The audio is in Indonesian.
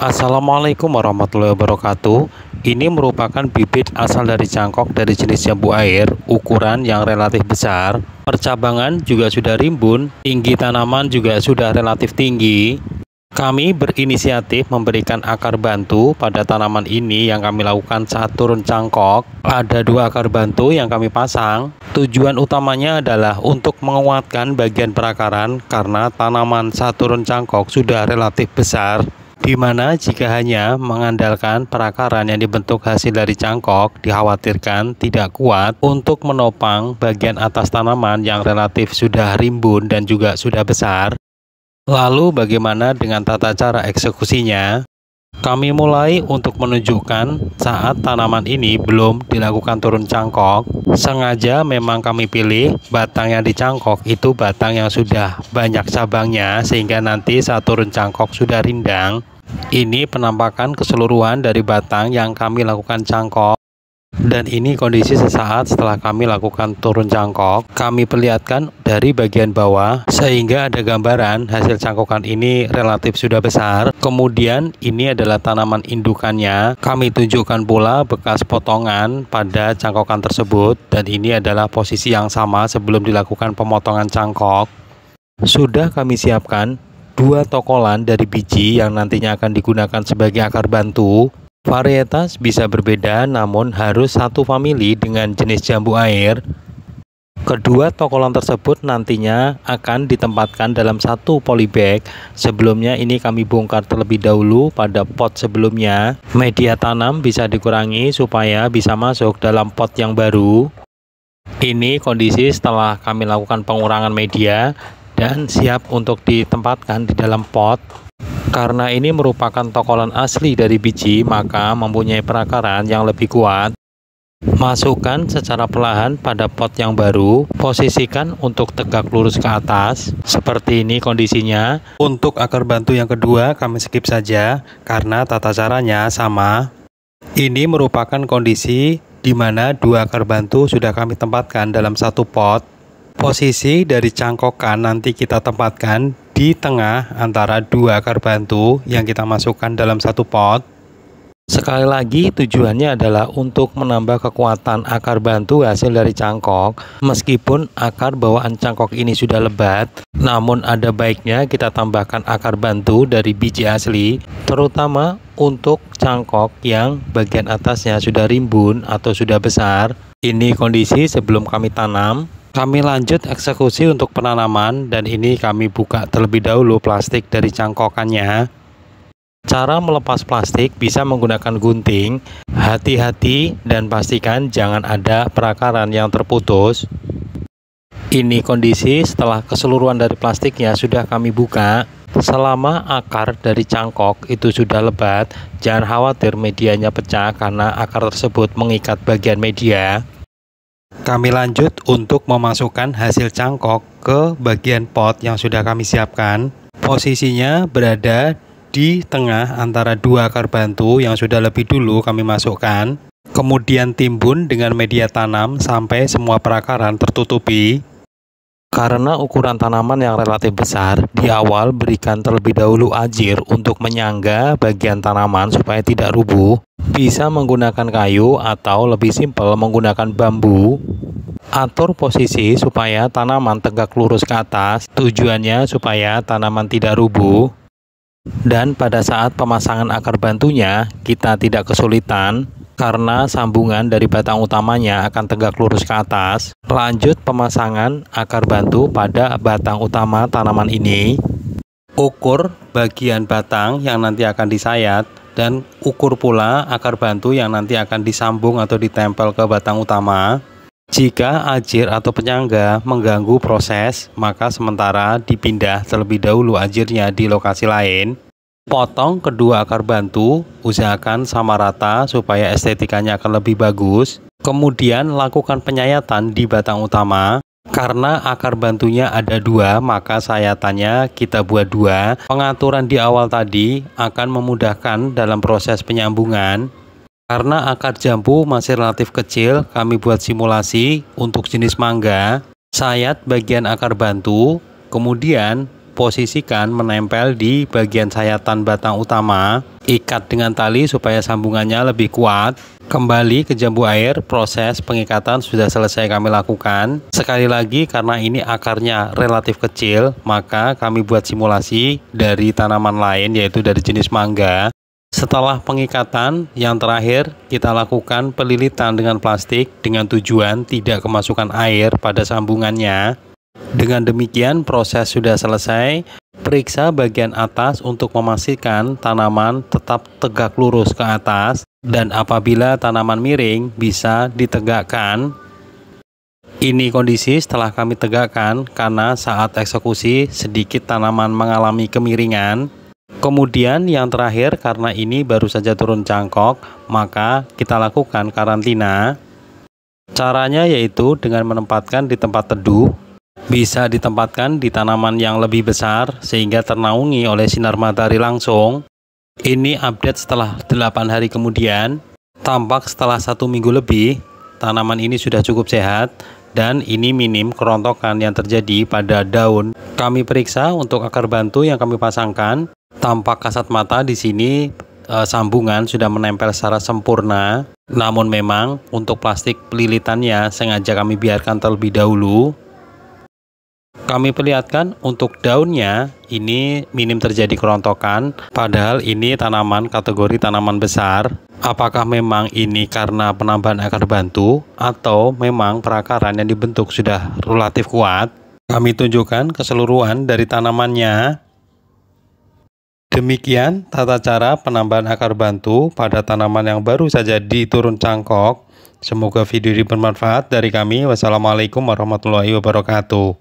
Assalamualaikum warahmatullahi wabarakatuh. Ini merupakan bibit asal dari cangkok dari jenis jambu air, ukuran yang relatif besar. Percabangan juga sudah rimbun, tinggi tanaman juga sudah relatif tinggi. Kami berinisiatif memberikan akar bantu pada tanaman ini yang kami lakukan saat turun cangkok. Ada 2 akar bantu yang kami pasang. Tujuan utamanya adalah untuk menguatkan bagian perakaran karena tanaman saat turun cangkok sudah relatif besar, di mana jika hanya mengandalkan perakaran yang dibentuk hasil dari cangkok dikhawatirkan tidak kuat untuk menopang bagian atas tanaman yang relatif sudah rimbun dan juga sudah besar. Lalu bagaimana dengan tata cara eksekusinya? Kami mulai untuk menunjukkan saat tanaman ini belum dilakukan turun cangkok. Sengaja memang kami pilih batang yang dicangkok itu batang yang sudah banyak cabangnya, sehingga nanti saat turun cangkok sudah rindang. Ini penampakan keseluruhan dari batang yang kami lakukan cangkok. Dan ini kondisi sesaat setelah kami lakukan turun cangkok. Kami perlihatkan dari bagian bawah sehingga ada gambaran hasil cangkokan ini relatif sudah besar. Kemudian ini adalah tanaman indukannya. Kami tunjukkan pula bekas potongan pada cangkokan tersebut, dan ini adalah posisi yang sama sebelum dilakukan pemotongan cangkok. Sudah kami siapkan 2 tokolan dari biji yang nantinya akan digunakan sebagai akar bantu. Varietas bisa berbeda, namun harus satu famili dengan jenis jambu air. Kedua tokolan tersebut nantinya akan ditempatkan dalam satu polybag. Sebelumnya ini kami bongkar terlebih dahulu pada pot sebelumnya. Media tanam bisa dikurangi supaya bisa masuk dalam pot yang baru. Ini kondisi setelah kami lakukan pengurangan media dan siap untuk ditempatkan di dalam pot. Karena ini merupakan tokolan asli dari biji, maka mempunyai perakaran yang lebih kuat. Masukkan secara perlahan pada pot yang baru, posisikan untuk tegak lurus ke atas. Seperti ini kondisinya. Untuk akar bantu yang kedua kami skip saja karena tata caranya sama. Ini merupakan kondisi di mana 2 akar bantu sudah kami tempatkan dalam satu pot. Posisi dari cangkokan nanti kita tempatkan di tengah antara 2 akar bantu yang kita masukkan dalam satu pot. Sekali lagi tujuannya adalah untuk menambah kekuatan akar bantu hasil dari cangkok. Meskipun akar bawaan cangkok ini sudah lebat, namun ada baiknya kita tambahkan akar bantu dari biji asli, terutama untuk cangkok yang bagian atasnya sudah rimbun atau sudah besar. Ini kondisi sebelum kami tanam. Kami lanjut eksekusi untuk penanaman, dan ini kami buka terlebih dahulu plastik dari cangkokannya. Cara melepas plastik bisa menggunakan gunting. Hati-hati dan pastikan jangan ada perakaran yang terputus. Ini kondisi setelah keseluruhan dari plastiknya sudah kami buka. Selama akar dari cangkok itu sudah lebat, jangan khawatir medianya pecah karena akar tersebut mengikat bagian media. Kami lanjut untuk memasukkan hasil cangkok ke bagian pot yang sudah kami siapkan. Posisinya berada di tengah antara 2 akar bantu yang sudah lebih dulu kami masukkan. Kemudian timbun dengan media tanam sampai semua perakaran tertutupi. Karena ukuran tanaman yang relatif besar, di awal berikan terlebih dahulu ajir untuk menyangga bagian tanaman supaya tidak rubuh. Bisa menggunakan kayu atau lebih simpel menggunakan bambu. Atur posisi supaya tanaman tegak lurus ke atas. Tujuannya supaya tanaman tidak rubuh. Dan pada saat pemasangan akar bantunya, kita tidak kesulitan karena sambungan dari batang utamanya akan tegak lurus ke atas. Lanjut pemasangan akar bantu pada batang utama tanaman ini. Ukur bagian batang yang nanti akan disayat, dan ukur pula akar bantu yang nanti akan disambung atau ditempel ke batang utama. Jika ajir atau penyangga mengganggu proses, maka sementara dipindah terlebih dahulu ajirnya di lokasi lain. Potong kedua akar bantu, usahakan sama rata supaya estetikanya akan lebih bagus. Kemudian lakukan penyayatan di batang utama. Karena akar bantunya ada 2, maka sayatannya kita buat 2. Pengaturan di awal tadi akan memudahkan dalam proses penyambungan. Karena akar jambu masih relatif kecil, kami buat simulasi untuk jenis mangga. Sayat bagian akar bantu, kemudian posisikan menempel di bagian sayatan batang utama. Ikat dengan tali supaya sambungannya lebih kuat. Kembali ke jambu air, proses pengikatan sudah selesai kami lakukan. Sekali lagi, karena ini akarnya relatif kecil, maka kami buat simulasi dari tanaman lain, yaitu dari jenis mangga. Setelah pengikatan, yang terakhir kita lakukan pelilitan dengan plastik dengan tujuan tidak kemasukan air pada sambungannya. Dengan demikian proses sudah selesai. Periksa bagian atas untuk memastikan tanaman tetap tegak lurus ke atas, dan apabila tanaman miring bisa ditegakkan. Ini kondisi setelah kami tegakkan karena saat eksekusi sedikit tanaman mengalami kemiringan. Kemudian yang terakhir, karena ini baru saja turun cangkok, maka kita lakukan karantina. Caranya yaitu dengan menempatkan di tempat teduh. Bisa ditempatkan di tanaman yang lebih besar sehingga ternaungi oleh sinar matahari langsung. Ini update setelah 8 hari kemudian. Tampak setelah 1 minggu lebih, tanaman ini sudah cukup sehat dan ini minim kerontokan yang terjadi pada daun. Kami periksa untuk akar bantu yang kami pasangkan. Tampak kasat mata di sini sambungan sudah menempel secara sempurna. Namun memang untuk plastik pelilitannya sengaja kami biarkan terlebih dahulu. Kami perlihatkan untuk daunnya ini minim terjadi kerontokan, padahal ini tanaman kategori tanaman besar. Apakah memang ini karena penambahan akar bantu atau memang perakaran yang dibentuk sudah relatif kuat? Kami tunjukkan keseluruhan dari tanamannya. Demikian tata cara penambahan akar bantu pada tanaman yang baru saja diturun cangkok. Semoga video ini bermanfaat dari kami. Wassalamualaikum warahmatullahi wabarakatuh.